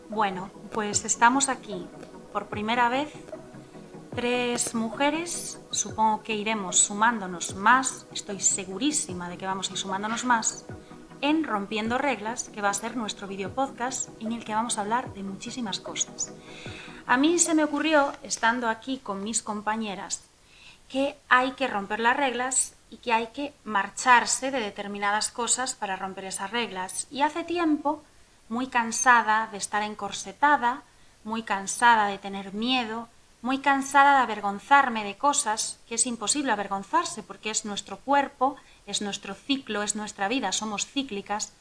Bueno, pues estamos aquí por primera vez, 3 mujeres, supongo que iremos sumándonos más, estoy segurísima de que vamos a ir sumándonos más, en Rompiendo Reglas, que va a ser nuestro video podcast en el que vamos a hablar de muchísimas cosas. A mí se me ocurrió, estando aquí con mis compañeras, que hay que romper las reglas y que hay que marcharse de determinadas cosas para romper esas reglas. Y hace tiempo, muy cansada de estar encorsetada, muy cansada de tener miedo, muy cansada de avergonzarme de cosas que es imposible avergonzarse porque es nuestro cuerpo, es nuestro ciclo, es nuestra vida, somos cíclicas,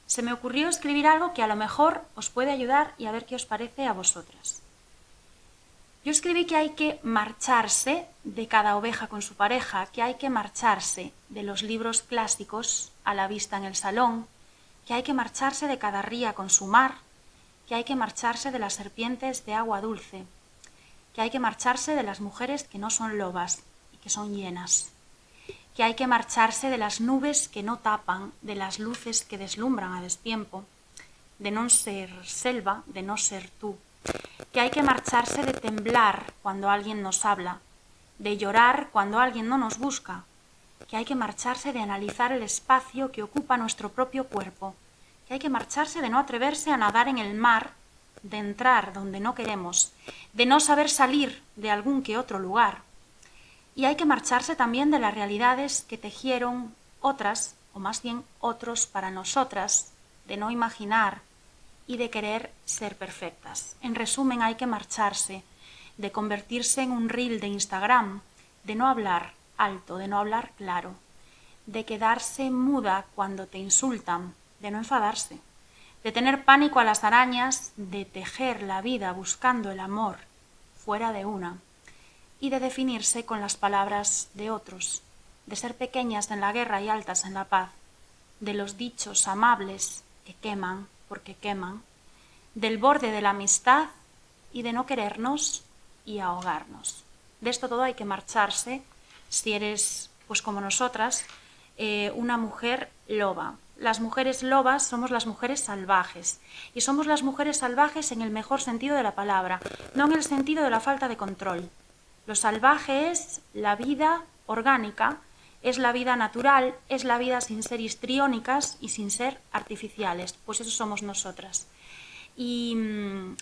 se me ocurrió escribir algo que a lo mejor os puede ayudar y a ver qué os parece a vosotras. Yo escribí que hay que marcharse de cada oveja con su pareja, que hay que marcharse de los libros clásicos a la vista en el salón, que hay que marcharse de cada ría con su mar, que hay que marcharse de las serpientes de agua dulce, que hay que marcharse de las mujeres que no son lobas y que son hienas, que hay que marcharse de las nubes que no tapan, de las luces que deslumbran a destiempo, de no ser selva, de no ser tú, que hay que marcharse de temblar cuando alguien nos habla, de llorar cuando alguien no nos busca, que hay que marcharse de analizar el espacio que ocupa nuestro propio cuerpo, que hay que marcharse de no atreverse a nadar en el mar, de entrar donde no queremos, de no saber salir de algún que otro lugar. Y hay que marcharse también de las realidades que tejieron otras, o más bien otros para nosotras, de no imaginar y de querer ser perfectas. En resumen, hay que marcharse, de convertirse en un reel de Instagram, de no hablar alto, de no hablar claro, de quedarse muda cuando te insultan, de no enfadarse, de tener pánico a las arañas, de tejer la vida buscando el amor fuera de una y de definirse con las palabras de otros, de ser pequeñas en la guerra y altas en la paz, de los dichos amables que queman porque queman, del borde de la amistad y de no querernos y ahogarnos. De esto todo hay que marcharse si eres, pues como nosotras, una mujer loba. Las mujeres lobas somos las mujeres salvajes y somos las mujeres salvajes en el mejor sentido de la palabra, no en el sentido de la falta de control. Lo salvaje es la vida orgánica, es la vida natural, es la vida sin ser histriónicas y sin ser artificiales, pues eso somos nosotras. Y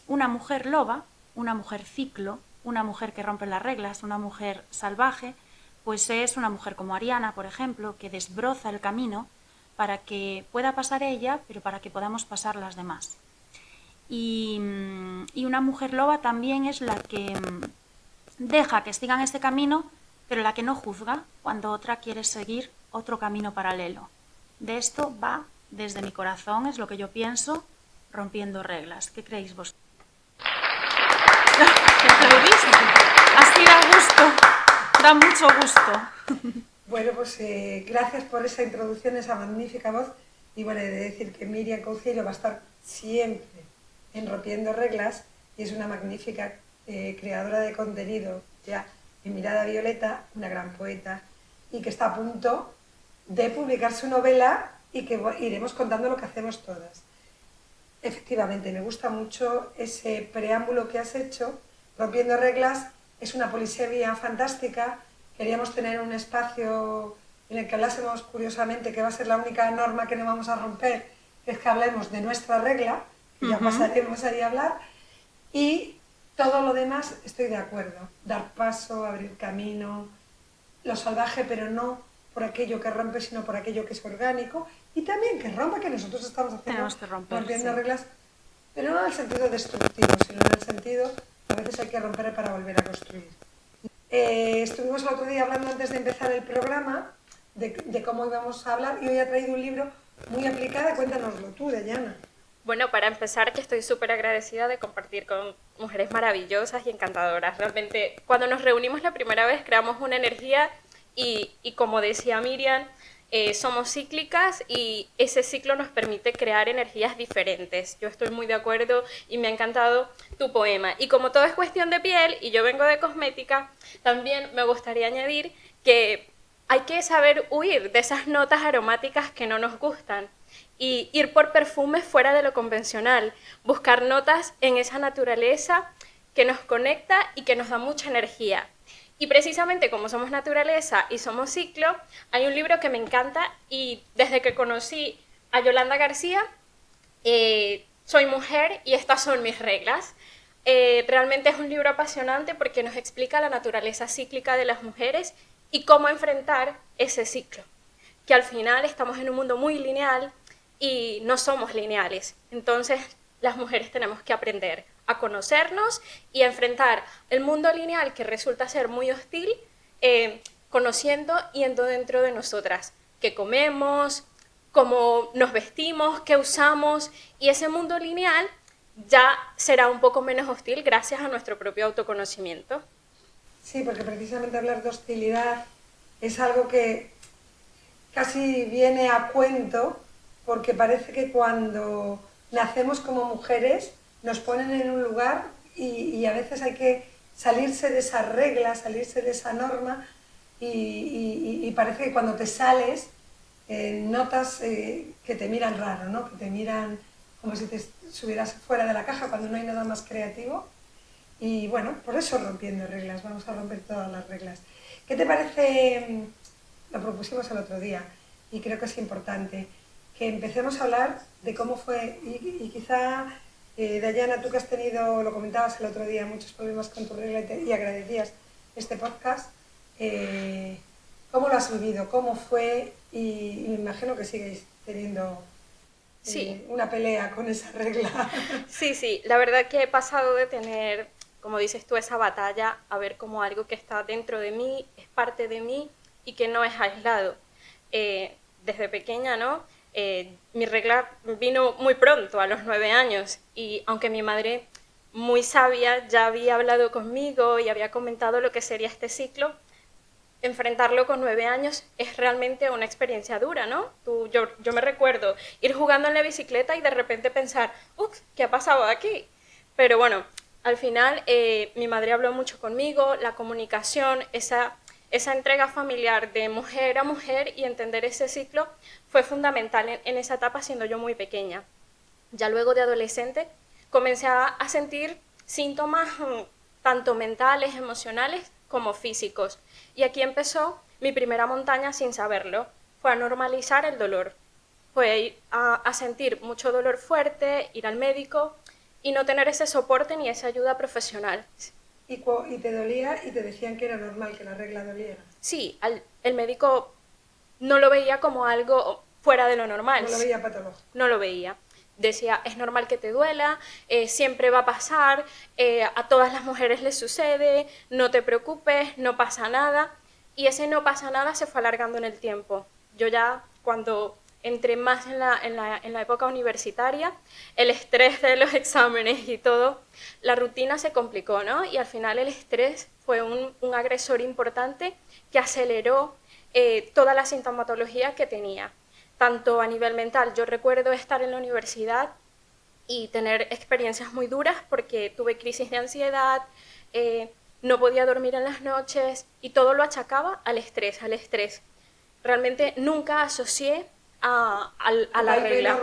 una mujer loba, una mujer ciclo, una mujer que rompe las reglas, una mujer salvaje, pues es una mujer como Ariana, por ejemplo, que desbroza el camino para que pueda pasar ella, pero para que podamos pasar las demás. Y una mujer loba también es la que deja que sigan ese camino, pero la que no juzga cuando otra quiere seguir otro camino paralelo. De esto va desde mi corazón, es lo que yo pienso, rompiendo reglas. ¿Qué creéis vos? Así da gusto, da mucho gusto. Bueno, pues gracias por esa introducción, esa magnífica voz. Y bueno, he de decir que Miriam Couceiro va a estar siempre en Rompiendo Reglas y es una magnífica creadora de contenido ya en Mirada Violeta, una gran poeta, y que está a punto de publicar su novela y que iremos contando lo que hacemos todas. Efectivamente, me gusta mucho ese preámbulo que has hecho. Rompiendo Reglas es una polisemia fantástica. Queríamos tener un espacio en el que hablásemos curiosamente, que va a ser la única norma que no vamos a romper, que es que hablemos de nuestra regla, y ya pasaremos ahí a hablar, y todo lo demás estoy de acuerdo. Dar paso, abrir camino, lo salvaje, pero no por aquello que rompe, sino por aquello que es orgánico, y también que rompa, que nosotros estamos haciendo, rompiendo reglas, pero no en el sentido destructivo, sino en el sentido que a veces hay que romper para volver a construir. Estuvimos el otro día hablando antes de empezar el programa de cómo íbamos a hablar y hoy ha traído un libro muy aplicado. Cuéntanoslo tú, Dayana. Bueno, para empezar, que estoy súper agradecida de compartir con mujeres maravillosas y encantadoras. Realmente, cuando nos reunimos la primera vez, creamos una energía y como decía Miriam, somos cíclicas y ese ciclo nos permite crear energías diferentes. Yo estoy muy de acuerdo y me ha encantado tu poema. Y como todo es cuestión de piel y yo vengo de cosmética, también me gustaría añadir que hay que saber huir de esas notas aromáticas que no nos gustan. y ir por perfumes fuera de lo convencional, buscar notas en esa naturaleza que nos conecta y que nos da mucha energía. Y precisamente como somos naturaleza y somos ciclo, hay un libro que me encanta y desde que conocí a Yolanda García, soy mujer y estas son mis reglas. Realmente es un libro apasionante porque nos explica la naturaleza cíclica de las mujeres y cómo enfrentar ese ciclo, que al final estamos en un mundo muy lineal y no somos lineales. Entonces las mujeres tenemos que aprender a conocernos y a enfrentar el mundo lineal que resulta ser muy hostil, conociendo y yendo dentro de nosotras, qué comemos, cómo nos vestimos, qué usamos, y ese mundo lineal ya será un poco menos hostil gracias a nuestro propio autoconocimiento. Sí, porque precisamente hablar de hostilidad es algo que casi viene a cuento, porque parece que cuando nacemos como mujeres nos ponen en un lugar y a veces hay que salirse de esa regla, salirse de esa norma y parece que cuando te sales notas que te miran raro, ¿no? Que te miran como si te subieras fuera de la caja cuando no hay nada más creativo. Y bueno, por eso rompiendo reglas, vamos a romper todas las reglas. ¿Qué te parece? Lo propusimos el otro día y creo que es importante que empecemos a hablar de cómo fue y quizá Dayana, tú que has tenido, lo comentabas el otro día, muchos problemas con tu regla y agradecías este podcast, ¿cómo lo has vivido? ¿Cómo fue? Y me imagino que sigues teniendo Sí. una pelea con esa regla. Sí, la verdad que he pasado de tener, como dices tú, esa batalla a ver como algo que está dentro de mí, es parte de mí y que no es aislado. Desde pequeña, ¿no? Mi regla vino muy pronto, a los 9 años, y aunque mi madre, muy sabia, ya había hablado conmigo y había comentado lo que sería este ciclo, enfrentarlo con 9 años es realmente una experiencia dura, ¿no? Yo me recuerdo ir jugando en la bicicleta y de repente pensar, ups, ¿qué ha pasado aquí? Pero bueno, al final mi madre habló mucho conmigo, la comunicación, esa entrega familiar de mujer a mujer y entender ese ciclo fue fundamental en esa etapa siendo yo muy pequeña. Ya luego de adolescente comencé a sentir síntomas tanto mentales, emocionales como físicos. Y aquí empezó mi primera montaña sin saberlo. Fue a normalizar el dolor. Fue ir a sentir mucho dolor fuerte, ir al médico y no tener ese soporte ni esa ayuda profesional. Y te dolía y te decían que era normal que la regla doliera. Sí, el médico no lo veía como algo fuera de lo normal. No lo veía patológico. No lo veía. Decía, es normal que te duela, siempre va a pasar, a todas las mujeres les sucede, no te preocupes, no pasa nada. Y ese no pasa nada se fue alargando en el tiempo. Yo ya, cuando entré más en la época universitaria, el estrés de los exámenes y todo, la rutina se complicó, ¿no? Y al final el estrés fue un agresor importante que aceleró toda la sintomatología que tenía, tanto a nivel mental. Yo recuerdo estar en la universidad y tener experiencias muy duras porque tuve crisis de ansiedad, no podía dormir en las noches y todo lo achacaba al estrés. Realmente nunca asocié a la regla.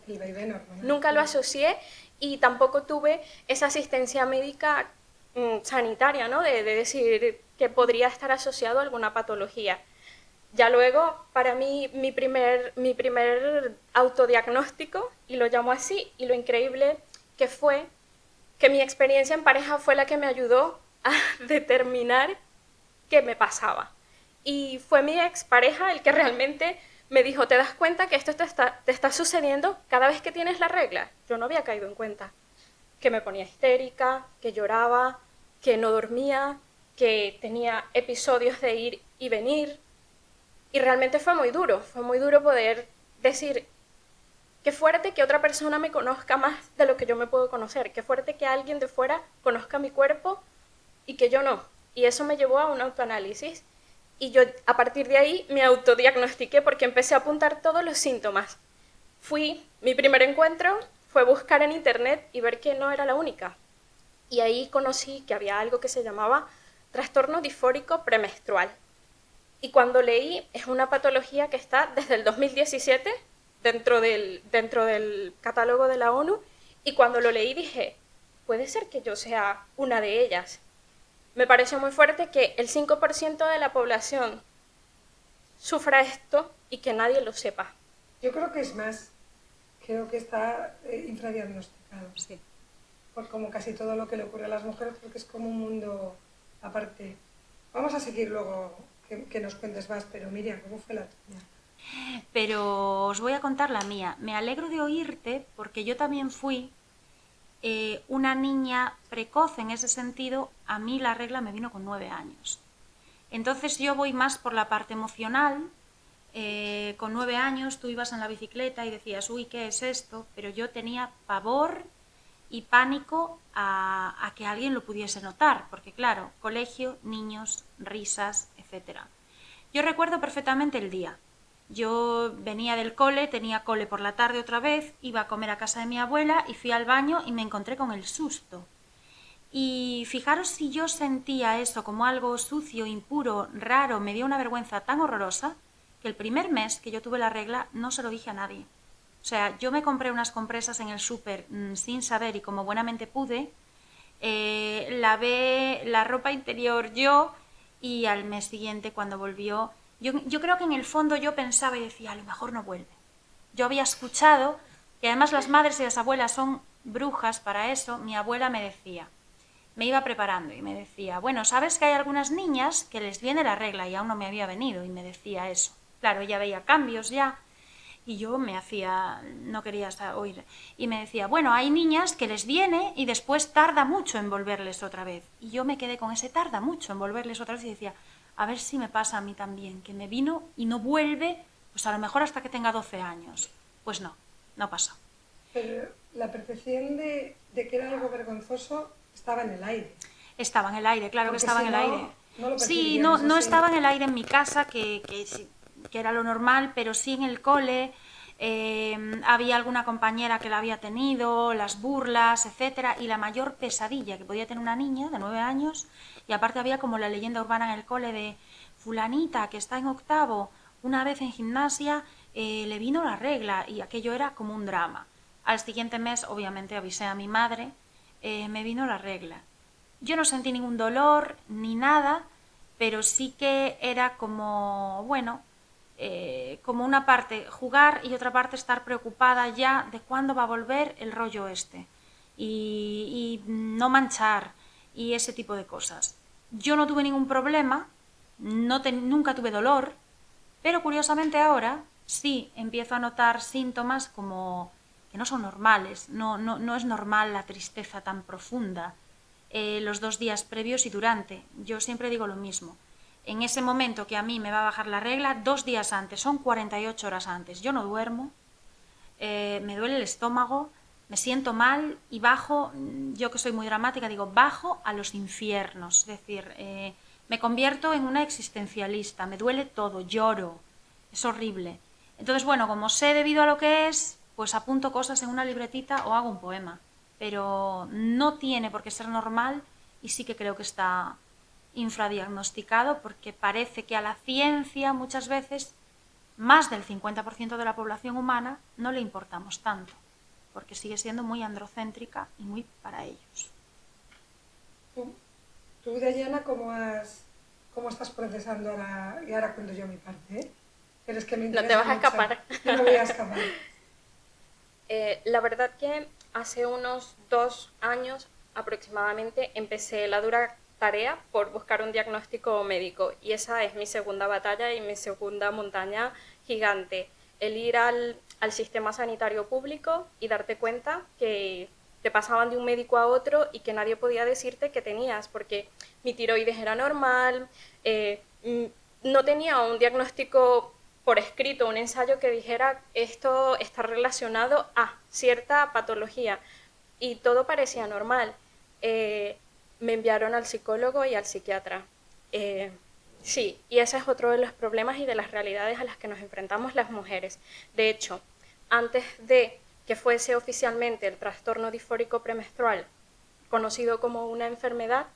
El vaivén hormonal. Nunca lo asocié y tampoco tuve esa asistencia médica sanitaria, ¿no? De decir que podría estar asociado a alguna patología. Ya luego, para mí, mi primer autodiagnóstico, y lo llamo así, y lo increíble que fue que mi experiencia en pareja fue la que me ayudó a determinar qué me pasaba. Y fue mi expareja el que realmente me dijo, ¿te das cuenta que esto te está sucediendo cada vez que tienes la regla? Yo no había caído en cuenta. Que me ponía histérica, que lloraba, que no dormía, que tenía episodios de ir y venir. Y realmente fue muy duro poder decir, qué fuerte que otra persona me conozca más de lo que yo me puedo conocer, qué fuerte que alguien de fuera conozca mi cuerpo y que yo no. Y eso me llevó a un autoanálisis. Y yo a partir de ahí me autodiagnostiqué porque empecé a apuntar todos los síntomas. Mi primer encuentro fue buscar en internet y ver que no era la única. Y ahí conocí que había algo que se llamaba trastorno disfórico premenstrual. Y cuando leí, es una patología que está desde el 2017 dentro del catálogo de la ONU, y cuando lo leí dije, puede ser que yo sea una de ellas. Me pareció muy fuerte que el 5% de la población sufra esto y que nadie lo sepa. Yo creo que es más, creo que está infradiagnosticado. Sí. Pues como casi todo lo que le ocurre a las mujeres, porque es como un mundo aparte. Vamos a seguir luego que nos cuentes más, pero Miriam, ¿cómo fue la tuya? Pero os voy a contar la mía. Me alegro de oírte porque yo también fui una niña precoz en ese sentido. A mí la regla me vino con 9 años. Entonces yo voy más por la parte emocional. Con 9 años tú ibas en la bicicleta y decías, uy, ¿qué es esto? Pero yo tenía pavor y pánico a que alguien lo pudiese notar, porque claro, colegio, niños, risas, etc. Yo recuerdo perfectamente el día. Yo venía del cole, tenía cole por la tarde otra vez, iba a comer a casa de mi abuela y fui al baño y me encontré con el susto. Y fijaros si yo sentía eso como algo sucio, impuro, raro, me dio una vergüenza tan horrorosa que el primer mes que yo tuve la regla no se lo dije a nadie. O sea, yo me compré unas compresas en el súper sin saber y como buenamente pude, lavé la ropa interior yo y al mes siguiente cuando volvió, yo creo que en el fondo yo pensaba y decía, a lo mejor no vuelve. Yo había escuchado que además las madres y las abuelas son brujas para eso. Mi abuela me decía, me iba preparando y me decía, bueno, ¿sabes que hay algunas niñas que les viene la regla y aún no me había venido? Y me decía eso. Claro, ella veía cambios ya. Y yo me hacía, no quería oír. Y me decía, bueno, hay niñas que les viene y después tarda mucho en volverles otra vez. Y yo me quedé con ese tarda mucho en volverles otra vez y decía, a ver si me pasa a mí también, que me vino y no vuelve, pues a lo mejor hasta que tenga 12 años. Pues no, no pasó. Pero la percepción de que era algo vergonzoso estaba en el aire. Estaba en el aire, claro. Porque que estaba si en el no, aire. No lo sí, no estaba en el aire en mi casa, que era lo normal, pero sí en el cole. Había alguna compañera que la había tenido, las burlas, etcétera, y la mayor pesadilla que podía tener una niña de 9 años, y aparte había como la leyenda urbana en el cole de fulanita que está en octavo, una vez en gimnasia le vino la regla, y aquello era como un drama. Al siguiente mes, obviamente, avisé a mi madre, me vino la regla. Yo no sentí ningún dolor ni nada, pero sí que era como, bueno, como una parte jugar y otra parte estar preocupada ya de cuándo va a volver el rollo este y no manchar y ese tipo de cosas. Yo no tuve ningún problema, nunca tuve dolor, pero curiosamente ahora sí empiezo a notar síntomas como que no son normales, no es normal la tristeza tan profunda los 2 días previos y durante. Yo siempre digo lo mismo. En ese momento que a mí me va a bajar la regla, 2 días antes, son 48 horas antes, yo no duermo, me duele el estómago, me siento mal y bajo, yo que soy muy dramática, digo, bajo a los infiernos, es decir, me convierto en una existencialista, me duele todo, lloro, es horrible. Entonces, bueno, como sé debido a lo que es, pues apunto cosas en una libretita o hago un poema, pero no tiene por qué ser normal y sí que creo que está infradiagnosticado porque parece que a la ciencia muchas veces más del 50% de la población humana no le importamos tanto porque sigue siendo muy androcéntrica y muy para ellos. ¿Tú Dayana, cómo estás procesando ahora? Y ahora cuento yo mi parte, pero es que me interesa. No te vas a mucho. escapar. No me voy a escapar. La verdad que hace unos 2 años aproximadamente empecé la dura tarea por buscar un diagnóstico médico y esa es mi segunda batalla y mi segunda montaña gigante, el ir al sistema sanitario público y darte cuenta que te pasaban de un médico a otro y que nadie podía decirte qué tenías, porque mi tiroides era normal, no tenía un diagnóstico por escrito, un ensayo que dijera esto está relacionado a cierta patología y todo parecía normal. Me enviaron al psicólogo y al psiquiatra. Sí, y ese es otro de los problemas y de las realidades a las que nos enfrentamos las mujeres. De hecho, antes de que fuese oficialmente el trastorno disfórico premenstrual conocido como una enfermedad,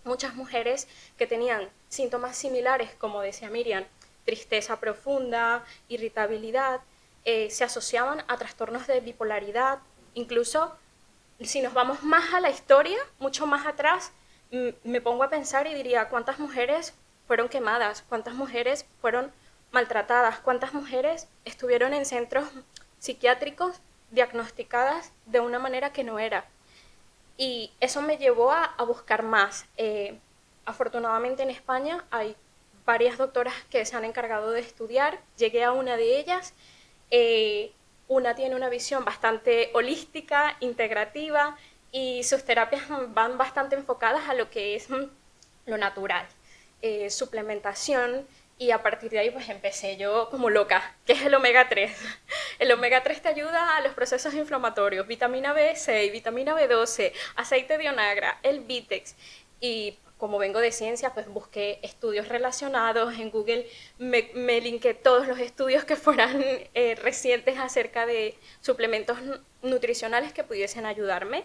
muchas mujeres que tenían síntomas similares, como decía Miriam, tristeza profunda, irritabilidad, se asociaban a trastornos de bipolaridad. Incluso si nos vamos más a la historia, mucho más atrás, me pongo a pensar y diría, ¿cuántas mujeres fueron quemadas? ¿Cuántas mujeres fueron maltratadas? ¿Cuántas mujeres estuvieron en centros psiquiátricos diagnosticadas de una manera que no era? Y eso me llevó a buscar más. Afortunadamente en España hay varias doctoras que se han encargado de estudiar. Llegué a una de ellas. Una tiene una visión bastante holística, integrativa, y sus terapias van bastante enfocadas a lo que es lo natural, suplementación, y a partir de ahí pues empecé yo como loca, que es el omega 3. El omega 3 te ayuda a los procesos inflamatorios, vitamina B6, vitamina B12, aceite de onagra, el Vitex, y como vengo de ciencia, pues busqué estudios relacionados en Google, me linké todos los estudios que fueran recientes acerca de suplementos nutricionales que pudiesen ayudarme,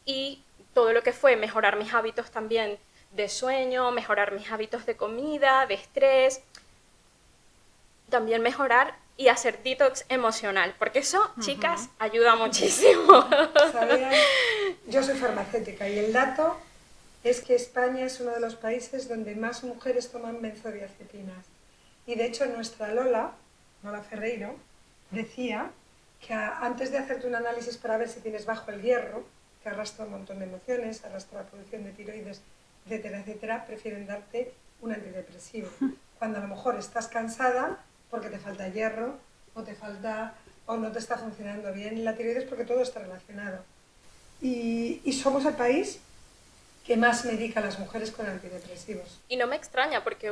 y todo lo que fue mejorar mis hábitos también de sueño, mejorar mis hábitos de comida, de estrés, también mejorar y hacer detox emocional, porque eso, chicas, ayuda muchísimo. ¿Sabían? Yo soy farmacéutica y el dato es que España es uno de los países donde más mujeres toman benzodiazepinas. Y de hecho nuestra Lola Ferreiro, decía que antes de hacerte un análisis para ver si tienes bajo el hierro, que arrastra un montón de emociones, arrastra la producción de tiroides, etcétera, etcétera, prefieren darte un antidepresivo. Cuando a lo mejor estás cansada porque te falta hierro o no te está funcionando bien la tiroides, porque todo está relacionado. Y somos el país que más medica a las mujeres con antidepresivos. Y no me extraña porque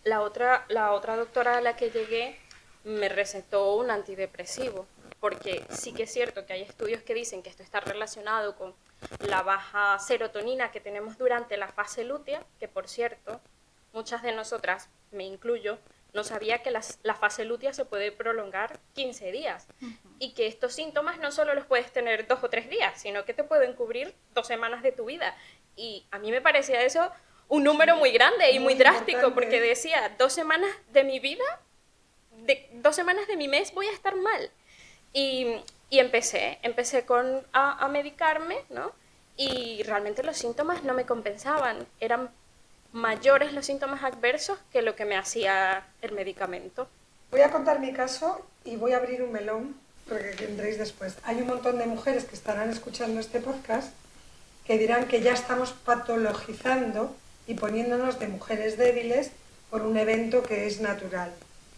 la otra doctora a la que llegué me recetó un antidepresivo, porque sí que es cierto que hay estudios que dicen que esto está relacionado con la baja serotonina que tenemos durante la fase lútea, que por cierto, muchas de nosotras, me incluyo, no sabía que la fase lútea se puede prolongar 15 días y que estos síntomas no solo los puedes tener 2 o 3 días, sino que te pueden cubrir 2 semanas de tu vida. Y a mí me parecía eso un número muy grande y muy drástico, porque decía, 2 semanas de mi vida, 2 semanas de mi mes voy a estar mal. Y empecé a medicarme, ¿no? Y realmente los síntomas no me compensaban, eran mayores los síntomas adversos que lo que me hacía el medicamento. Voy a contar mi caso y voy a abrir un melón, porque tendréis después. Hay un montón de mujeres que estarán escuchando este podcast que dirán que ya estamos patologizando y poniéndonos de mujeres débiles por un evento que es natural.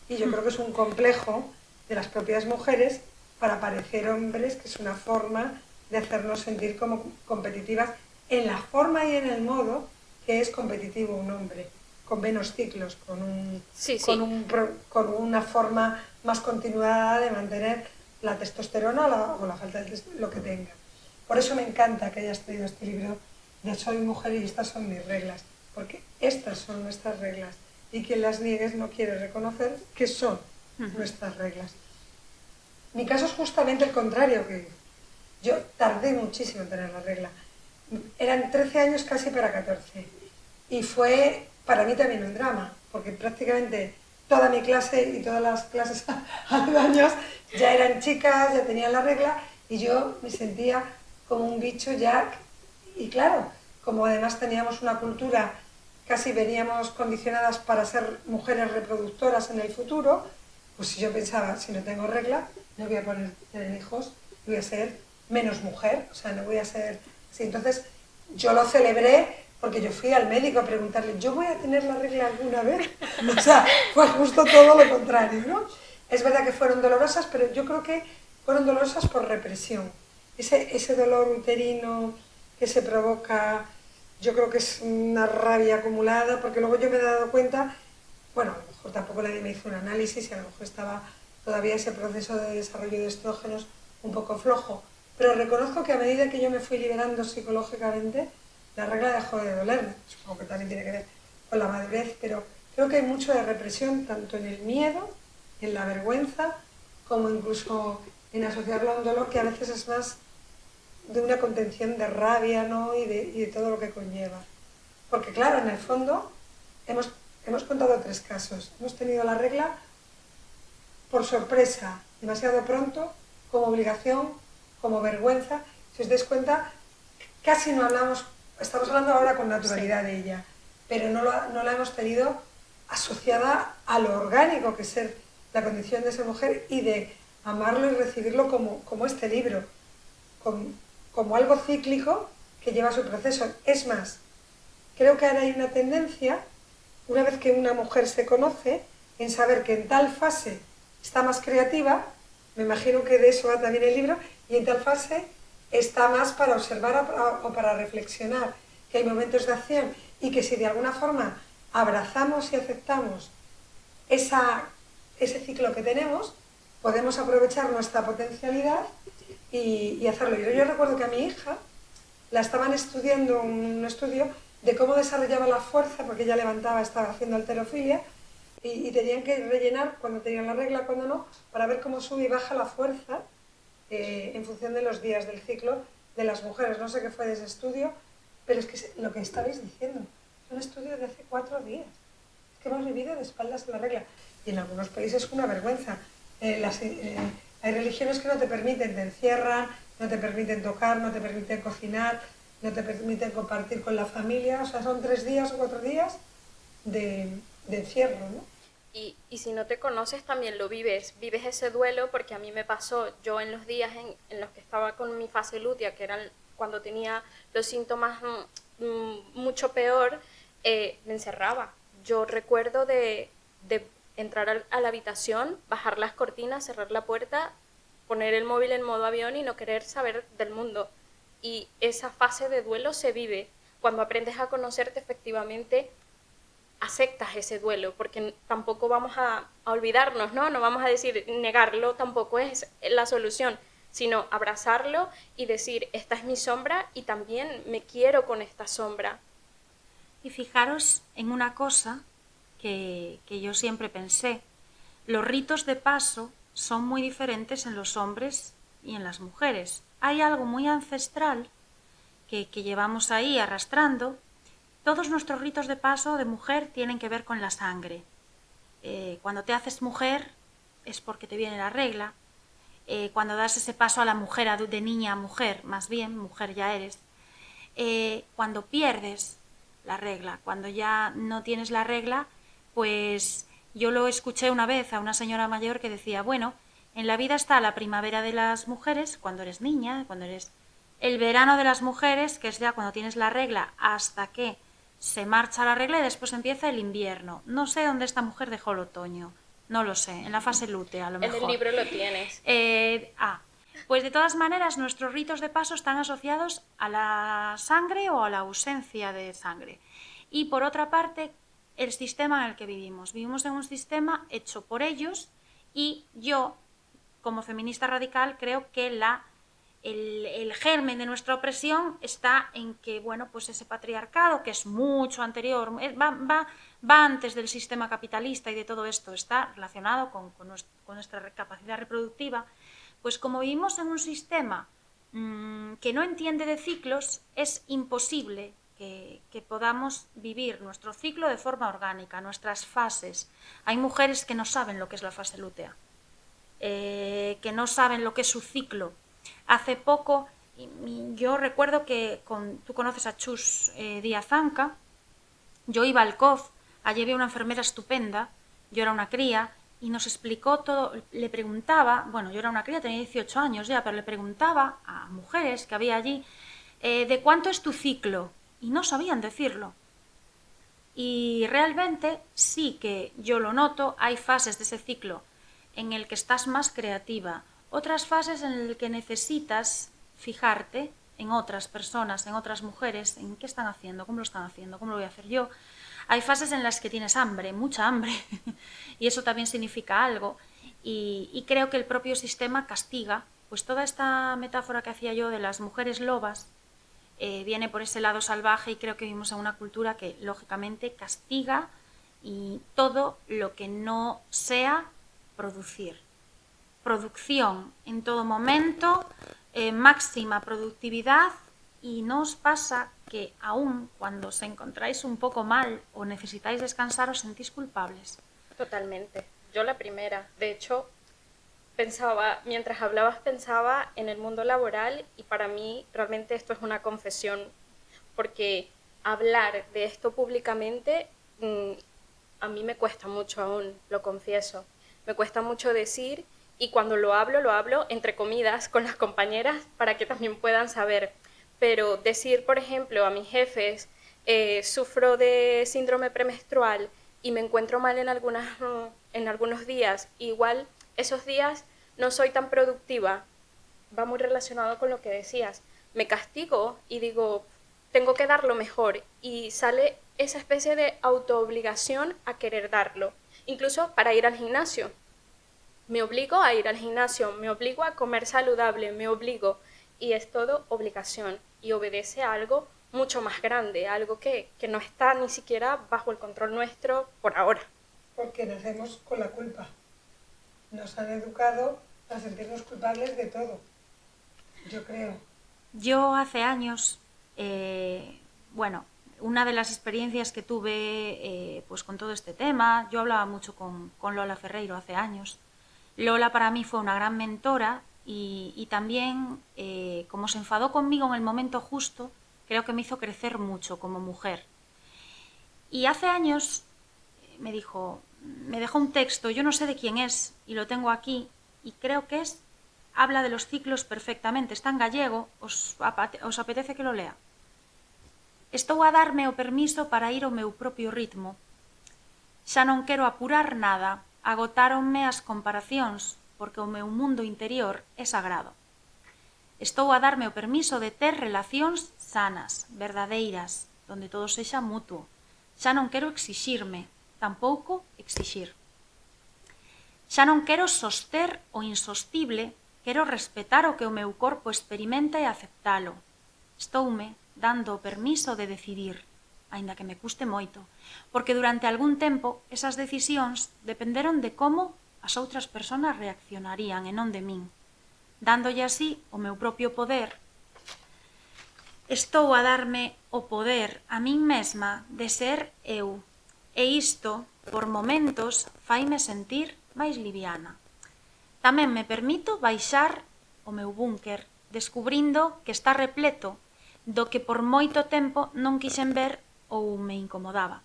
Y yo creo que es un complejo de las propias mujeres para parecer hombres, que es una forma de hacernos sentir como competitivas en la forma y en el modo que es competitivo un hombre, con menos ciclos, con una forma más continuada de mantener la testosterona o la falta de lo que tenga. Por eso me encanta que hayas traído este libro de Soy mujer y estas son mis reglas, porque estas son nuestras reglas y quien las niegue no quiere reconocer que son nuestras reglas. Mi caso es justamente el contrario, que yo tardé muchísimo en tener la regla. Eran 13 años casi para 14 y fue para mí también un drama, porque prácticamente toda mi clase y todas las clases hace años ya eran chicas, ya tenían la regla y yo me sentía como un bicho ya. Y claro, como además teníamos una cultura, casi veníamos condicionadas para ser mujeres reproductoras en el futuro, pues si yo pensaba, si no tengo regla, no voy a poder tener hijos, voy a ser menos mujer, o sea, no voy a ser así. Entonces yo lo celebré porque yo fui al médico a preguntarle, ¿yo voy a tener la regla alguna vez? O sea, fue justo todo lo contrario, ¿no? Es verdad que fueron dolorosas, pero yo creo que fueron dolorosas por represión. Ese dolor uterino que se provoca, yo creo que es una rabia acumulada, porque luego yo me he dado cuenta, bueno, a lo mejor tampoco nadie me hizo un análisis y a lo mejor estaba todavía ese proceso de desarrollo de estrógenos un poco flojo, pero reconozco que a medida que yo me fui liberando psicológicamente, la regla dejó de dolerme. Supongo que también tiene que ver con la madurez, pero creo que hay mucho de represión, tanto en el miedo, en la vergüenza, como incluso en asociarlo a un dolor que a veces es más de una contención de rabia, ¿no? y de todo lo que conlleva. Porque claro, en el fondo hemos contado 3 casos. Hemos tenido la regla por sorpresa, demasiado pronto, como obligación, como vergüenza. Si os dais cuenta, casi no hablamos, estamos hablando ahora con naturalidad de ella, pero no la hemos tenido asociada a lo orgánico que es ser la condición de ser mujer y de amarlo y recibirlo como este libro, como algo cíclico que lleva su proceso. Es más, creo que ahora hay una tendencia, una vez que una mujer se conoce, en saber que en tal fase está más creativa, me imagino que de eso va también el libro, y en tal fase está más para observar o para reflexionar, que hay momentos de acción y que si de alguna forma abrazamos y aceptamos ese ciclo que tenemos, podemos aprovechar nuestra potencialidad y hacerlo. Yo recuerdo que a mi hija la estaban estudiando, un estudio de cómo desarrollaba la fuerza, porque ella levantaba, estaba haciendo halterofilia, y tenían que rellenar cuando tenían la regla, cuando no, para ver cómo sube y baja la fuerza en función de los días del ciclo de las mujeres. No sé qué fue de ese estudio, pero es que lo que estabais diciendo es un estudio de hace 4 días. Es que hemos vivido de espaldas a la regla. Y en algunos países es una vergüenza. Hay religiones que no te permiten, te encierran, no te permiten tocar, no te permiten cocinar, no te permiten compartir con la familia. O sea, son 3 días o 4 días de encierro, ¿no? Y si no te conoces también lo vives ese duelo, porque a mí me pasó, yo en los días en los que estaba con mi fase lútea, que eran cuando tenía los síntomas mucho peor, me encerraba. Yo recuerdo de entrar a la habitación, bajar las cortinas, cerrar la puerta, poner el móvil en modo avión y no querer saber del mundo. Y esa fase de duelo se vive. Cuando aprendes a conocerte, efectivamente aceptas ese duelo, porque tampoco vamos a olvidarnos, ¿no? No vamos a decir negarlo, tampoco es la solución, sino abrazarlo y decir, esta es mi sombra y también me quiero con esta sombra. Y fijaros en una cosa que yo siempre pensé, los ritos de paso son muy diferentes en los hombres y en las mujeres. Hay algo muy ancestral que llevamos ahí arrastrando. Todos nuestros ritos de paso de mujer tienen que ver con la sangre. Cuando te haces mujer es porque te viene la regla. Cuando das ese paso a la mujer, de niña a mujer, más bien, mujer ya eres. Cuando pierdes la regla, cuando ya no tienes la regla, pues yo lo escuché una vez a una señora mayor que decía, bueno, en la vida está la primavera de las mujeres, cuando eres niña, cuando eres el verano de las mujeres, que es ya cuando tienes la regla hasta que se marcha la regla y después empieza el invierno. No sé dónde esta mujer dejó el otoño, no lo sé, en la fase lútea a lo mejor. En el libro lo tienes. Pues de todas maneras nuestros ritos de paso están asociados a la sangre o a la ausencia de sangre. Y por otra parte, el sistema en el que vivimos. Vivimos en un sistema hecho por ellos y yo, como feminista radical, creo que el germen de nuestra opresión está en que, bueno, pues ese patriarcado, que es mucho anterior, va antes del sistema capitalista y de todo esto, está relacionado con nuestra capacidad reproductiva, pues como vivimos en un sistema que no entiende de ciclos, es imposible que podamos vivir nuestro ciclo de forma orgánica, nuestras fases. Hay mujeres que no saben lo que es la fase lútea, que no saben lo que es su ciclo. Hace poco, yo recuerdo que tú conoces a Chus Díaz Anca, yo iba al COF, allí había una enfermera estupenda, yo era una cría, y nos explicó todo, le preguntaba, bueno, yo era una cría, tenía 18 años ya, pero le preguntaba a mujeres que había allí, ¿de cuánto es tu ciclo? Y no sabían decirlo. Y realmente sí que yo lo noto, hay fases de ese ciclo en el que estás más creativa, otras fases en el que necesitas fijarte en otras personas, en otras mujeres, en qué están haciendo, cómo lo están haciendo, cómo lo voy a hacer yo. Hay fases en las que tienes hambre, mucha hambre, y eso también significa algo. Y creo que el propio sistema castiga, pues toda esta metáfora que hacía yo de las mujeres lobas, viene por ese lado salvaje y creo que vivimos en una cultura que lógicamente castiga y todo lo que no sea producir. Producción en todo momento, máxima productividad, y no os pasa que aún cuando os encontráis un poco mal o necesitáis descansar os sentís culpables. Totalmente. Yo la primera. De hecho, mientras hablabas pensaba en el mundo laboral y para mí realmente esto es una confesión, porque hablar de esto públicamente a mí me cuesta mucho aún, lo confieso. Me cuesta mucho decir y cuando lo hablo entre comidas con las compañeras para que también puedan saber. Pero decir, por ejemplo, a mis jefes, sufro de síndrome premenstrual y me encuentro mal en algunos días, igual esos días no soy tan productiva, va muy relacionado con lo que decías. Me castigo y digo, tengo que dar lo mejor y sale esa especie de autoobligación a querer darlo. Incluso para ir al gimnasio. Me obligo a ir al gimnasio, me obligo a comer saludable, me obligo. Y es todo obligación y obedece a algo mucho más grande, algo que no está ni siquiera bajo el control nuestro por ahora. Porque nacemos con la culpa. Nos han educado a sentirnos culpables de todo, yo creo. Yo hace años, una de las experiencias que tuve pues con todo este tema, yo hablaba mucho con Lola Ferreiro hace años. Lola para mí fue una gran mentora y también, como se enfadó conmigo en el momento justo, creo que me hizo crecer mucho como mujer. Y hace años me dejó un texto, yo no sé de quién es, y lo tengo aquí, y creo que habla de los ciclos perfectamente, está en gallego, os apetece que lo lea? Estou a darme o permiso para ir ao meu propio ritmo. Xa non quero apurar nada, agotáronme as comparacións, porque o meu mundo interior é sagrado. Estou a darme o permiso de ter relacións sanas, verdadeiras, donde todo sexa mutuo. Xa non quero exixirme, tampouco exixir. Xa non quero soster o insostible, quero respetar o que o meu corpo experimenta e aceptalo. Estoume dando o permiso de decidir, aínda que me custe moito, porque durante algún tempo esas decisións dependeron de como as outras persoas reaccionarían e non de min. Dándolle así o meu propio poder, estou a darme o poder a min mesma de ser eu, e isto, por momentos, faime sentir máis liviana. Tamén me permito baixar o meu búnker, descubrindo que está repleto do que por moito tempo non quixen ver ou me incomodaba.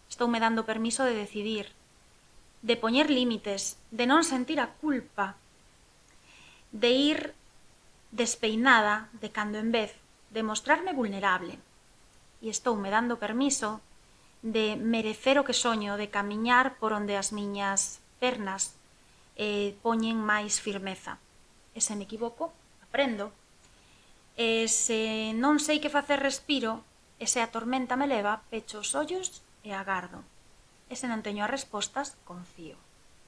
Estoume dando permiso de decidir, de poñer límites, de non sentir a culpa, de ir despeinada de cando en vez, de mostrarme vulnerable. E estoume dando permiso de merecer o que soño, de camiñar por onde as miñas pernas poñen máis firmeza. E se me equivoco, aprendo. E se non sei que facer respiro, e se a tormenta me leva, pecho os ollos e agardo. E se non teño as respostas, confío.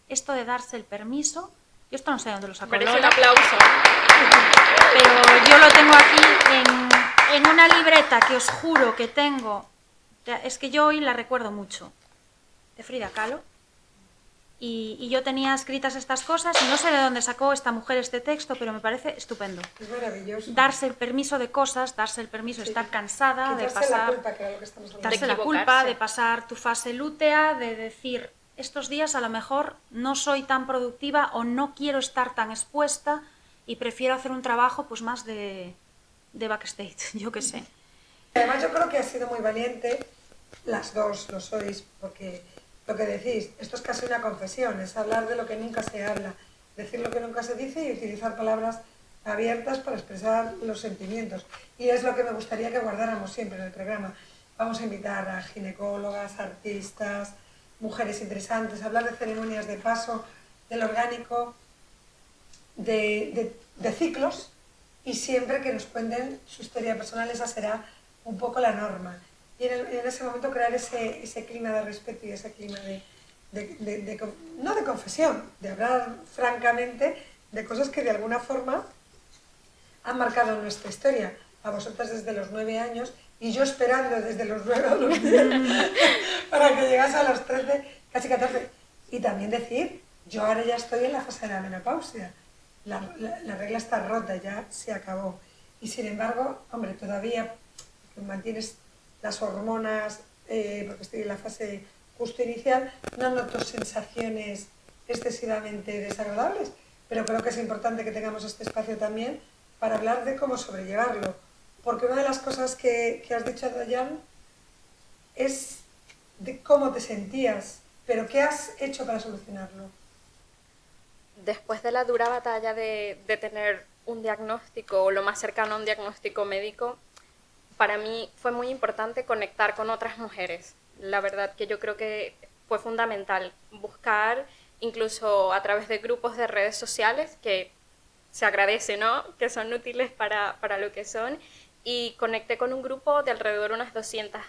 Isto de darse el permiso, yo esto no sé dónde lo sacó Lola. Merece un aplauso. Pero yo lo tengo aquí en una libreta que os juro que tengo, es que yo hoy la recuerdo mucho, de Frida Kahlo. Y yo tenía escritas estas cosas y no sé de dónde sacó esta mujer este texto, pero me parece estupendo. Es maravilloso. Darse el permiso de cosas, darse el permiso de estar cansada, de pasar... la culpa, que era lo que estamos hablando. Darse la culpa, de pasar tu fase lútea, de decir, estos días a lo mejor no soy tan productiva o no quiero estar tan expuesta y prefiero hacer un trabajo pues más de backstage, yo qué sé. Además yo creo que has sido muy valiente, las dos lo sois, porque... Lo que decís, esto es casi una confesión, es hablar de lo que nunca se habla, decir lo que nunca se dice y utilizar palabras abiertas para expresar los sentimientos. Y es lo que me gustaría que guardáramos siempre en el programa. Vamos a invitar a ginecólogas, artistas, mujeres interesantes, hablar de ceremonias de paso, del orgánico, de ciclos, y siempre que nos cuenten su historia personal, esa será un poco la norma. Y en ese momento crear ese clima de respeto y ese clima no de confesión, de hablar francamente de cosas que de alguna forma han marcado nuestra historia. A vosotras desde los 9 años y yo esperando desde los 9 a los 10 para que llegase a los 13, casi 14. Y también decir, yo ahora ya estoy en la fase de la menopausia. La regla está rota, ya se acabó. Y sin embargo, hombre, todavía mantienes las hormonas, porque estoy en la fase justo inicial, no noto sensaciones excesivamente desagradables, pero creo que es importante que tengamos este espacio también para hablar de cómo sobrellevarlo. Porque una de las cosas que has dicho, Dayan, es de cómo te sentías, pero ¿qué has hecho para solucionarlo? Después de la dura batalla de tener un diagnóstico o lo más cercano a un diagnóstico médico, para mí fue muy importante conectar con otras mujeres. La verdad que yo creo que fue fundamental buscar, incluso a través de grupos de redes sociales, que se agradece, ¿no? Que son útiles para lo que son. Y conecté con un grupo de alrededor de unas 200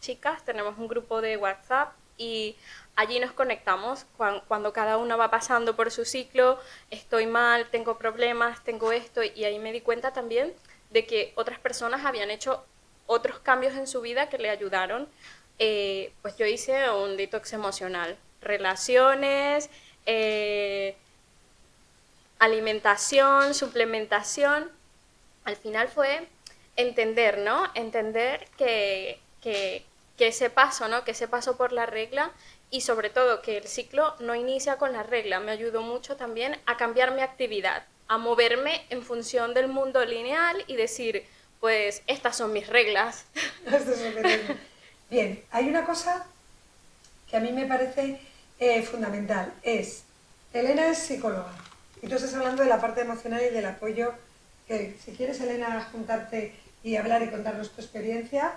chicas. Tenemos un grupo de WhatsApp y allí nos conectamos cuando cada una va pasando por su ciclo. Estoy mal, tengo problemas, tengo esto. Y ahí me di cuenta también de que otras personas habían hecho otros cambios en su vida que le ayudaron. Pues yo hice un detox emocional, relaciones, alimentación, suplementación. Al final fue entender, ¿no? Entender que ese paso, ¿no? Que ese paso por la regla y sobre todo que el ciclo no inicia con la regla. Me ayudó mucho también a cambiar mi actividad, a moverme en función del mundo lineal y decir, pues estas son mis reglas. Bien, hay una cosa que a mí me parece fundamental, Elena es psicóloga y tú estás hablando de la parte emocional y del apoyo, que si quieres, Elena, juntarte y hablar y contarnos tu experiencia,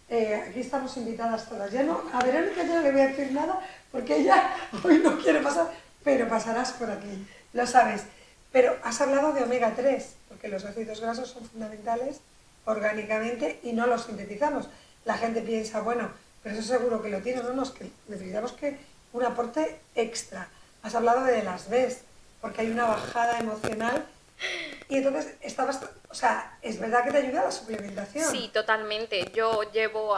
aquí estamos invitadas todas. Ya no, a Verónica ya no le voy a decir nada porque ella hoy no quiere pasar, pero pasarás por aquí, lo sabes. Pero has hablado de omega 3, porque los ácidos grasos son fundamentales orgánicamente y no los sintetizamos. La gente piensa, bueno, pero eso seguro que lo tiene, no, es que necesitamos que un aporte extra. Has hablado de las Bs, porque hay una bajada emocional y entonces o sea, es verdad que te ayuda la suplementación. Sí, totalmente. Yo llevo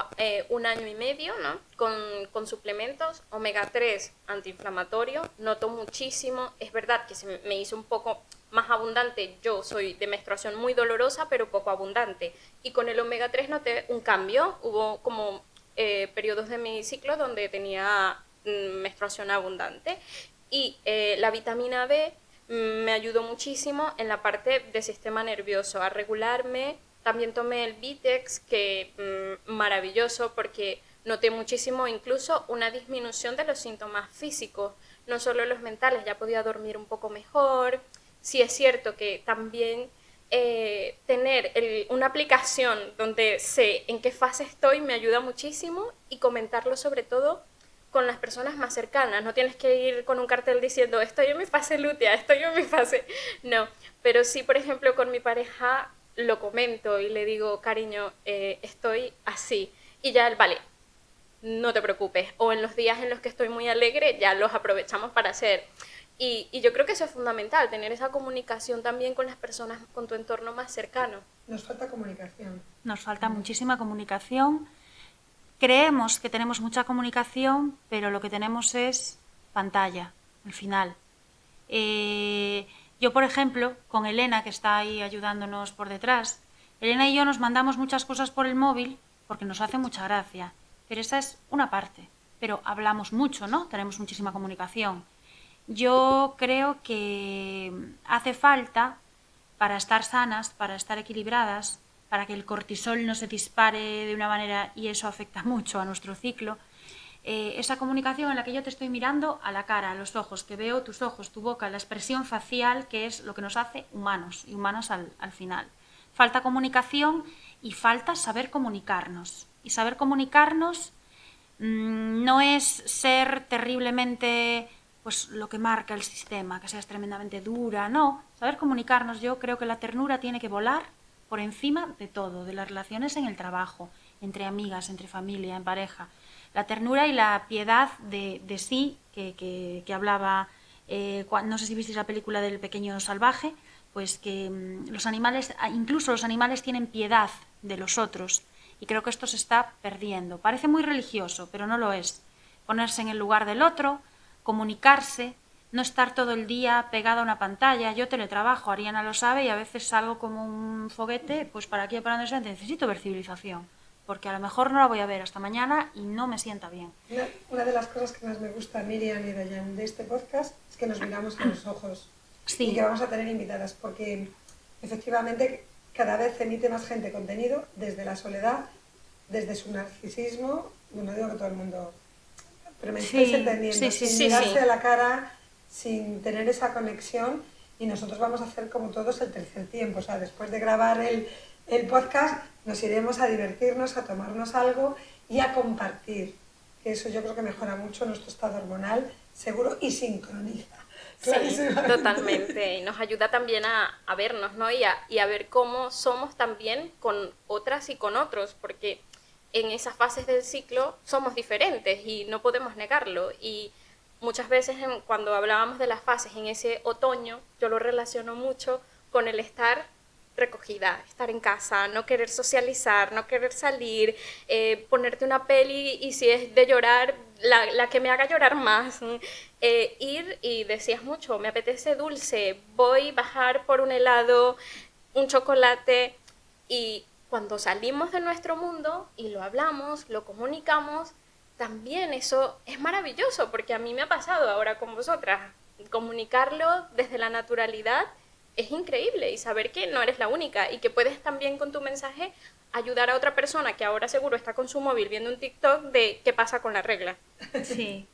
1 año y medio, ¿no? con suplementos, omega 3 antiinflamatorio, noto muchísimo. Es verdad que se me hizo un poco más abundante. Yo soy de menstruación muy dolorosa, pero poco abundante. Y con el omega 3 noté un cambio. Hubo como periodos de mi ciclo donde tenía menstruación abundante. Y la vitamina B me ayudó muchísimo en la parte del sistema nervioso, a regularme. También tomé el Vitex, que maravilloso porque noté muchísimo incluso una disminución de los síntomas físicos, no solo los mentales, ya podía dormir un poco mejor. Sí es cierto que también tener una aplicación donde sé en qué fase estoy me ayuda muchísimo y comentarlo sobre todo con las personas más cercanas. No tienes que ir con un cartel diciendo estoy en mi fase lútea, estoy en mi fase... No, pero sí, por ejemplo, con mi pareja lo comento y le digo, cariño, estoy así. Y ya él, vale, no te preocupes. O en los días en los que estoy muy alegre, ya los aprovechamos para hacer. Y yo creo que eso es fundamental, tener esa comunicación también con las personas, con tu entorno más cercano. Nos falta comunicación. Nos falta muchísima comunicación. Creemos que tenemos mucha comunicación, pero lo que tenemos es pantalla, al final. Yo, por ejemplo, con Elena, que está ahí ayudándonos por detrás, Elena y yo nos mandamos muchas cosas por el móvil porque nos hace mucha gracia, pero esa es una parte. Pero hablamos mucho, ¿no? Tenemos muchísima comunicación. Yo creo que hace falta, para estar sanas, para estar equilibradas, para que el cortisol no se dispare de una manera y eso afecta mucho a nuestro ciclo, esa comunicación en la que yo te estoy mirando a la cara, a los ojos, que veo tus ojos, tu boca, la expresión facial, que es lo que nos hace humanos y humanas al final. Falta comunicación y falta saber comunicarnos. Y saber comunicarnos no es ser terriblemente pues lo que marca el sistema, que seas tremendamente dura, no. Saber comunicarnos, yo creo que la ternura tiene que volar por encima de todo, de las relaciones en el trabajo, entre amigas, entre familia, en pareja. La ternura y la piedad de sí, que hablaba, no sé si visteis la película del pequeño salvaje, pues que los animales, incluso los animales tienen piedad de los otros, y creo que esto se está perdiendo. Parece muy religioso, pero no lo es. Ponerse en el lugar del otro, comunicarse, no estar todo el día pegada a una pantalla. Yo teletrabajo, Ariana lo sabe, y a veces salgo como un foguete, pues para aquí, para donde sea, necesito ver civilización, porque a lo mejor no la voy a ver hasta mañana y no me sienta bien. Una de las cosas que más me gusta, Miriam y Dayan, de este podcast es que nos miramos a los ojos. Sí. y que vamos a tener invitadas, porque efectivamente cada vez emite más gente contenido desde la soledad, desde su narcisismo, no digo que todo el mundo, pero me estáis entendiendo, sin mirarse a la cara, sin tener esa conexión, y nosotros vamos a hacer como todos el tercer tiempo, o sea, después de grabar el podcast nos iremos a divertirnos, a tomarnos algo y a compartir, que eso yo creo que mejora mucho nuestro estado hormonal, seguro, y sincroniza. Sí, totalmente. Y nos ayuda también a vernos, ¿no? Y a ver cómo somos también con otras y con otros, porque en esas fases del ciclo somos diferentes y no podemos negarlo. Y muchas veces cuando hablábamos de las fases en ese otoño, yo lo relaciono mucho con el estar recogida, estar en casa, no querer socializar, no querer salir, ponerte una peli y si es de llorar, la que me haga llorar más, ir y decías mucho, me apetece dulce, voy a bajar por un helado, un chocolate, y cuando salimos de nuestro mundo y lo hablamos, lo comunicamos, también eso es maravilloso, porque a mí me ha pasado ahora con vosotras, comunicarlo desde la naturalidad es increíble, y saber que no eres la única y que puedes también con tu mensaje ayudar a otra persona que ahora seguro está con su móvil viendo un TikTok de qué pasa con la regla. Sí,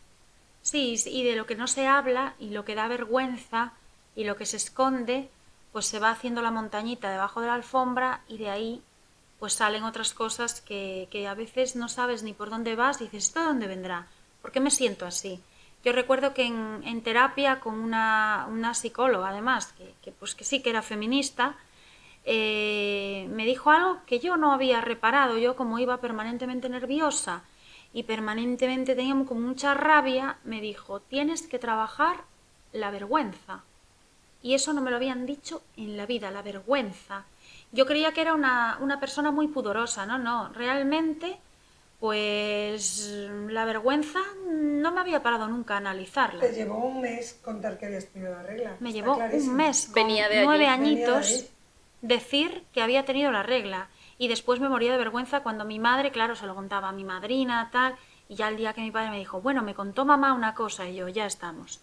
sí, y de lo que no se habla y lo que da vergüenza y lo que se esconde, pues se va haciendo la montañita debajo de la alfombra y de ahí pues salen otras cosas que a veces no sabes ni por dónde vas y dices, ¿esto de dónde vendrá? ¿Por qué me siento así? Yo recuerdo que en terapia con una psicóloga, además, pues que sí que era feminista, me dijo algo que yo no había reparado. Yo, como iba permanentemente nerviosa y permanentemente tenía como mucha rabia, me dijo, tienes que trabajar la vergüenza. Y eso no me lo habían dicho en la vida, la vergüenza. Yo creía que era una persona muy pudorosa, no, realmente, pues la vergüenza no me había parado nunca a analizarla. Te llevó un mes contar que habías tenido la regla. Me llevó un mes, con Venía de 9 allí. añitos, decir que había tenido la regla. Y después me moría de vergüenza cuando mi madre, claro, se lo contaba a mi madrina, tal, y ya el día que mi padre me dijo, bueno, me contó mamá una cosa, y yo, ya estamos.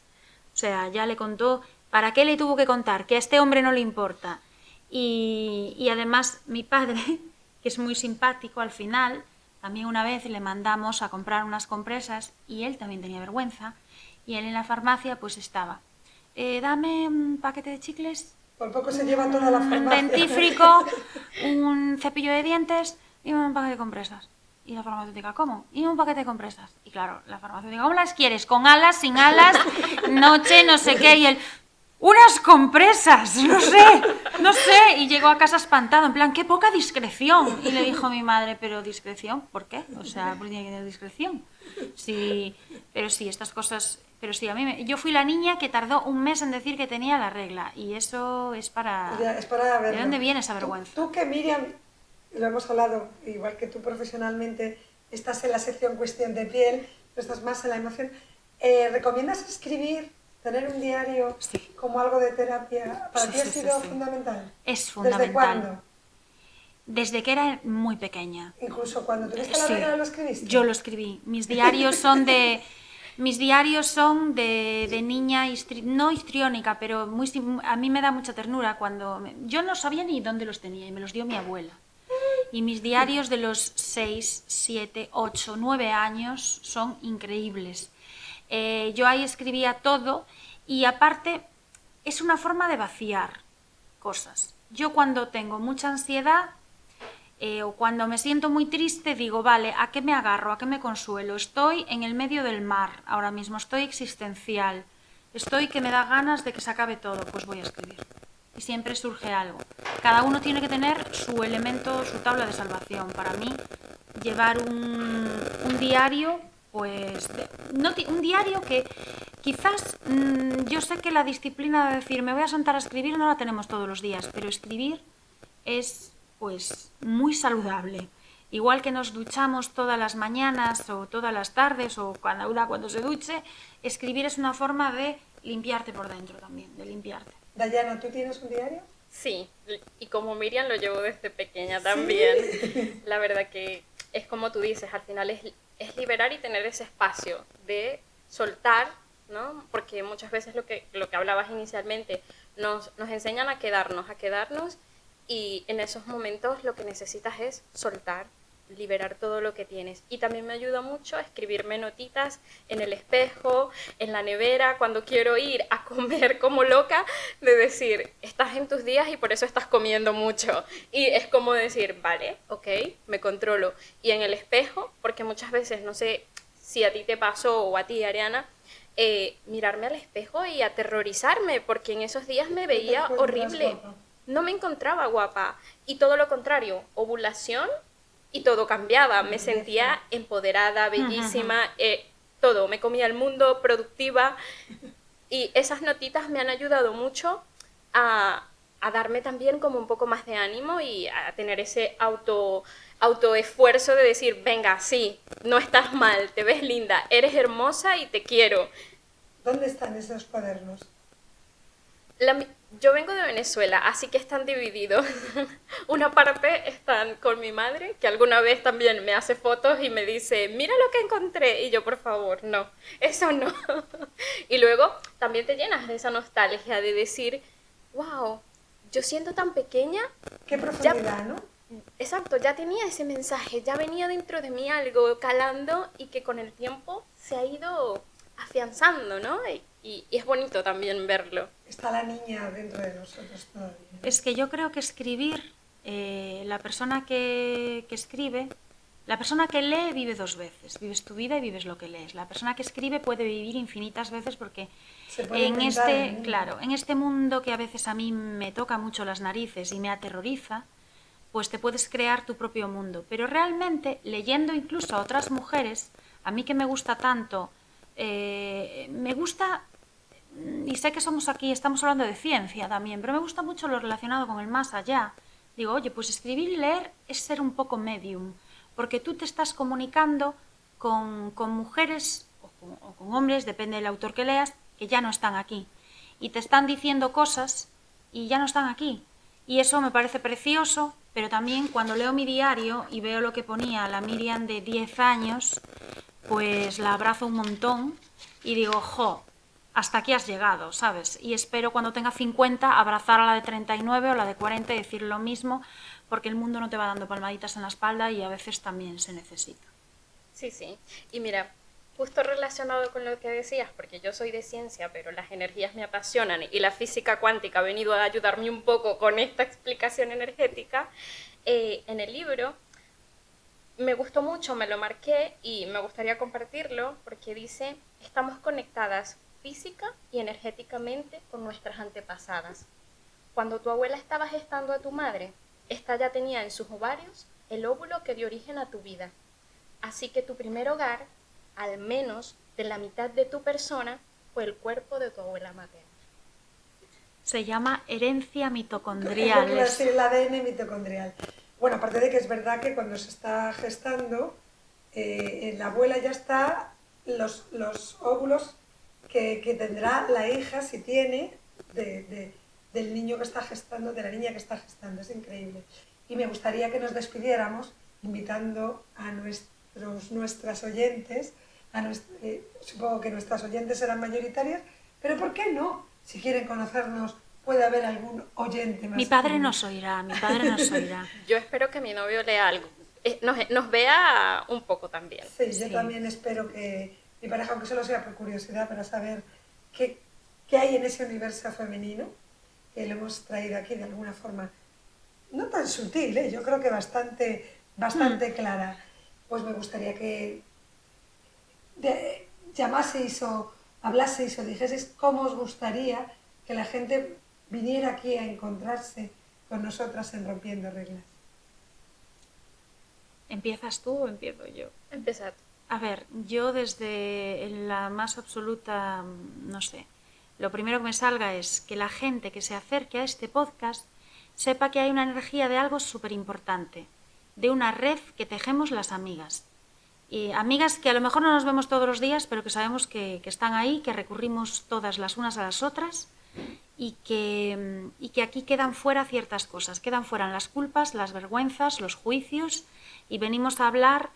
O sea, ya le contó, ¿para qué le tuvo que contar? Que a este hombre no le importa. Y además mi padre, que es muy simpático al final, también una vez le mandamos a comprar unas compresas y él también tenía vergüenza, y él en la farmacia pues estaba, dame un paquete de chicles, por poco se lleva toda la farmacia, un dentífrico, un cepillo de dientes y un paquete de compresas. Y la farmacéutica, ¿cómo? Y un paquete de compresas. Y claro, la farmacéutica, ¿cómo las quieres? ¿Con alas, sin alas, noche, no sé qué? Y él, ¡unas compresas! No sé. Y llegó a casa espantado, en plan, ¡qué poca discreción! Y le dijo mi madre, ¿pero discreción? ¿Por qué? O sea, ¿por qué tiene que tener discreción? Sí, pero sí, estas cosas... Pero sí, yo fui la niña que tardó un mes en decir que tenía la regla. Y eso es para... Es para verlo. ¿De dónde viene esa vergüenza? Tú que Miriam, lo hemos hablado, igual que tú profesionalmente, estás en la sección cuestión de piel, tú estás más en la emoción. ¿Recomiendas escribir, tener un diario como algo de terapia? ¿Para ti ha sido fundamental? Es fundamental. ¿Desde cuándo? Desde que era muy pequeña. ¿Incluso cuando tuviste la regla lo escribiste? Yo lo escribí. Mis diarios son de niña, no histriónica, pero a mí me da mucha ternura cuando... Yo no sabía ni dónde los tenía y me los dio mi abuela. Y mis diarios de los 6, 7, 8, 9 años son increíbles. Yo ahí escribía todo y aparte es una forma de vaciar cosas. Yo cuando tengo mucha ansiedad o cuando me siento muy triste digo, vale, ¿a qué me agarro? ¿A qué me consuelo? Estoy en el medio del mar ahora mismo, estoy existencial, estoy que me da ganas de que se acabe todo, pues voy a escribir. Y siempre surge algo. Cada uno tiene que tener su elemento, su tabla de salvación. Para mí, llevar un diario, pues... un diario que quizás... yo sé que la disciplina de decir me voy a sentar a escribir no la tenemos todos los días, pero escribir es... pues muy saludable. Igual que nos duchamos todas las mañanas o todas las tardes o cuando se duche, escribir es una forma de limpiarte por dentro también, de limpiarte. Dayana, ¿tú tienes un diario? Sí, y como Miriam lo llevo desde pequeña también. ¿Sí? La verdad que es como tú dices, al final es liberar y tener ese espacio de soltar ¿no? Porque muchas veces lo que hablabas inicialmente, nos enseñan a quedarnos y en esos momentos lo que necesitas es soltar, liberar todo lo que tienes. Y también me ayuda mucho a escribirme notitas en el espejo, en la nevera, cuando quiero ir a comer como loca, de decir, estás en tus días y por eso estás comiendo mucho. Y es como decir, vale, ok, me controlo. Y en el espejo, porque muchas veces, no sé si a ti te pasó o a ti, Ariana, mirarme al espejo y aterrorizarme, porque en esos días me veía horrible. No me encontraba guapa. Y todo lo contrario, ovulación y todo cambiaba. Me sentía empoderada, bellísima, todo. Me comía el mundo, productiva. Y esas notitas me han ayudado mucho a darme también como un poco más de ánimo y a tener ese autoesfuerzo de decir, venga, sí, no estás mal, te ves linda, eres hermosa y te quiero. ¿Dónde están esos cuadernos? Yo vengo de Venezuela, así que están divididos. Una parte están con mi madre, que alguna vez también me hace fotos y me dice, mira lo que encontré. Y yo, por favor, no, eso no. Y luego también te llenas de esa nostalgia de decir, wow, yo siendo tan pequeña... Qué profundidad, ¿no? Exacto, ya tenía ese mensaje, ya venía dentro de mí algo calando y que con el tiempo se ha ido afianzando, ¿no? Y es bonito también verlo. Está la niña dentro de nosotros todavía. Es que yo creo que escribir, la persona que escribe, la persona que lee vive dos veces. Vives tu vida y vives lo que lees. La persona que escribe puede vivir infinitas veces porque en este mundo que a veces a mí me toca mucho las narices y me aterroriza, pues te puedes crear tu propio mundo. Pero realmente, leyendo incluso a otras mujeres, a mí que me gusta tanto, me gusta, y sé que estamos hablando de ciencia también, pero me gusta mucho lo relacionado con el más allá. Digo, oye, pues escribir y leer es ser un poco medium, porque tú te estás comunicando con mujeres o con hombres, depende del autor que leas, que ya no están aquí. Y te están diciendo cosas y ya no están aquí. Y eso me parece precioso, pero también cuando leo mi diario y veo lo que ponía la Miriam de 10 años, pues la abrazo un montón y digo, jo, hasta aquí has llegado, ¿sabes? Y espero cuando tenga 50 abrazar a la de 39 o la de 40 y decir lo mismo, porque el mundo no te va dando palmaditas en la espalda y a veces también se necesita. Sí, sí. Y mira, justo relacionado con lo que decías, porque yo soy de ciencia, pero las energías me apasionan y la física cuántica ha venido a ayudarme un poco con esta explicación energética, en el libro me gustó mucho, me lo marqué y me gustaría compartirlo porque dice, estamos conectadas física y energéticamente con nuestras antepasadas. Cuando tu abuela estaba gestando a tu madre, esta ya tenía en sus ovarios el óvulo que dio origen a tu vida. Así que tu primer hogar, al menos de la mitad de tu persona, fue el cuerpo de tu abuela materna. Se llama herencia mitocondrial. Es el ADN mitocondrial. Bueno, aparte de que es verdad que cuando se está gestando, en la abuela ya está los óvulos que tendrá la hija, si tiene, del niño que está gestando, de la niña que está gestando. Es increíble. Y me gustaría que nos despidiéramos invitando a nuestras oyentes, supongo que nuestras oyentes serán mayoritarias, pero ¿por qué no? Si quieren conocernos, puede haber algún oyente más. Mi padre nos oirá. Yo espero que mi novio lea algo, nos vea un poco también. Sí, yo también espero que mi pareja, aunque solo sea por curiosidad, para saber qué hay en ese universo femenino, que lo hemos traído aquí de alguna forma, no tan sutil, yo creo que bastante clara. Pues me gustaría que llamaseis o hablaseis o dijeseis cómo os gustaría que la gente viniera aquí a encontrarse con nosotras en Rompiendo Reglas. ¿Empiezas tú o empiezo yo? Empezad. A ver, yo desde la más absoluta, no sé, lo primero que me salga es que la gente que se acerque a este podcast sepa que hay una energía de algo súper importante, de una red que tejemos las amigas. Y amigas que a lo mejor no nos vemos todos los días, pero que sabemos que están ahí, que recurrimos todas las unas a las otras y que aquí quedan fuera ciertas cosas, quedan fuera las culpas, las vergüenzas, los juicios y venimos a hablar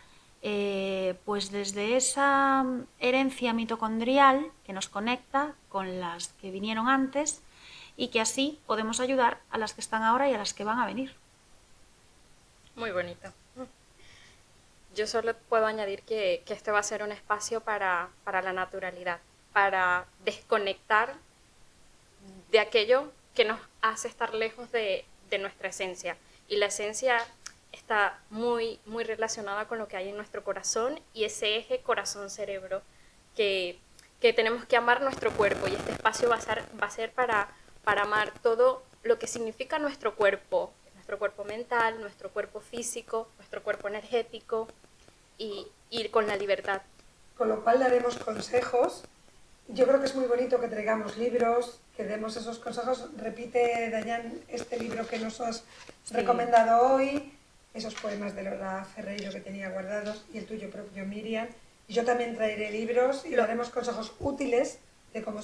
pues desde esa herencia mitocondrial que nos conecta con las que vinieron antes y que así podemos ayudar a las que están ahora y a las que van a venir. Muy bonito. Yo solo puedo añadir que este va a ser un espacio para la naturalidad, para desconectar de aquello que nos hace estar lejos de nuestra esencia. Y la esencia está muy, muy relacionada con lo que hay en nuestro corazón y ese eje corazón-cerebro que tenemos que amar nuestro cuerpo, y este espacio va a ser para amar todo lo que significa nuestro cuerpo mental, nuestro cuerpo físico, nuestro cuerpo energético, y ir con la libertad. Con lo cual daremos consejos. Yo creo que es muy bonito que traigamos libros, que demos esos consejos. Repite, Dayan, este libro que nos has recomendado hoy, esos poemas de Lola Ferreiro que tenía guardados, y el tuyo propio, Miriam. Y yo también traeré libros y daremos consejos útiles de cómo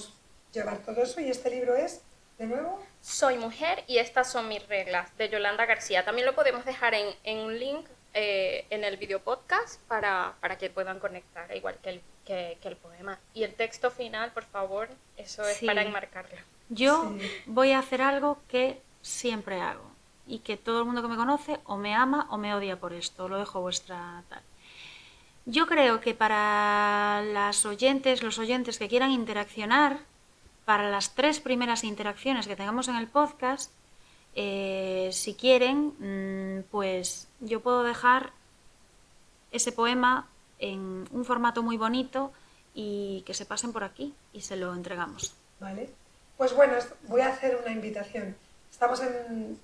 llevar todo eso. Y este libro es, de nuevo, Soy mujer y estas son mis reglas, de Yolanda García. También lo podemos dejar en un link en el video podcast para que puedan conectar, igual que el poema. Y el texto final, por favor, eso es para enmarcarlo. Yo voy a hacer algo que siempre hago y que todo el mundo que me conoce o me ama o me odia por esto. Lo dejo vuestra tal. Yo creo que para los oyentes que quieran interaccionar, para las 3 primeras interacciones que tengamos en el podcast, si quieren, pues yo puedo dejar ese poema en un formato muy bonito y que se pasen por aquí y se lo entregamos. Vale. Pues bueno, voy a hacer una invitación. Estamos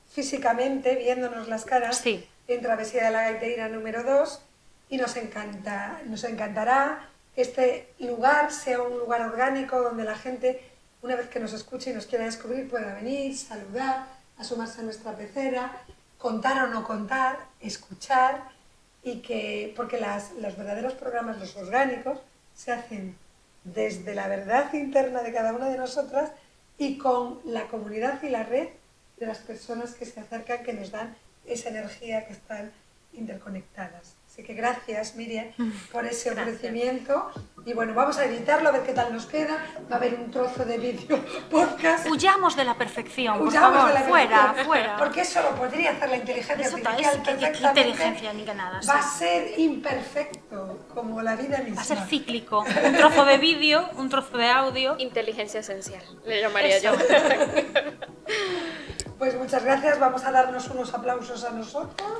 físicamente viéndonos las caras en Travesía de la Gaiteira número 2 y nos encantará que este lugar sea un lugar orgánico donde la gente, una vez que nos escuche y nos quiera descubrir, pueda venir, saludar, asomarse a nuestra pecera, contar o no contar, escuchar, y porque los verdaderos programas, los orgánicos, se hacen desde la verdad interna de cada una de nosotras y con la comunidad y la red de las personas que se acercan, que nos dan esa energía, que están interconectadas. Así que gracias, Miriam, por ese ofrecimiento. Y bueno, vamos a editarlo, a ver qué tal nos queda. Va a haber un trozo de vídeo podcast. Huyamos de la perfección, por favor, fuera. Porque eso lo podría hacer la inteligencia artificial perfectamente. ¿Qué inteligencia ni que nada? Va a ser imperfecto, como la vida misma. Va a ser cíclico. Un trozo de vídeo, un trozo de audio. Inteligencia esencial, le llamaría yo. Pues muchas gracias. Vamos a darnos unos aplausos a nosotros.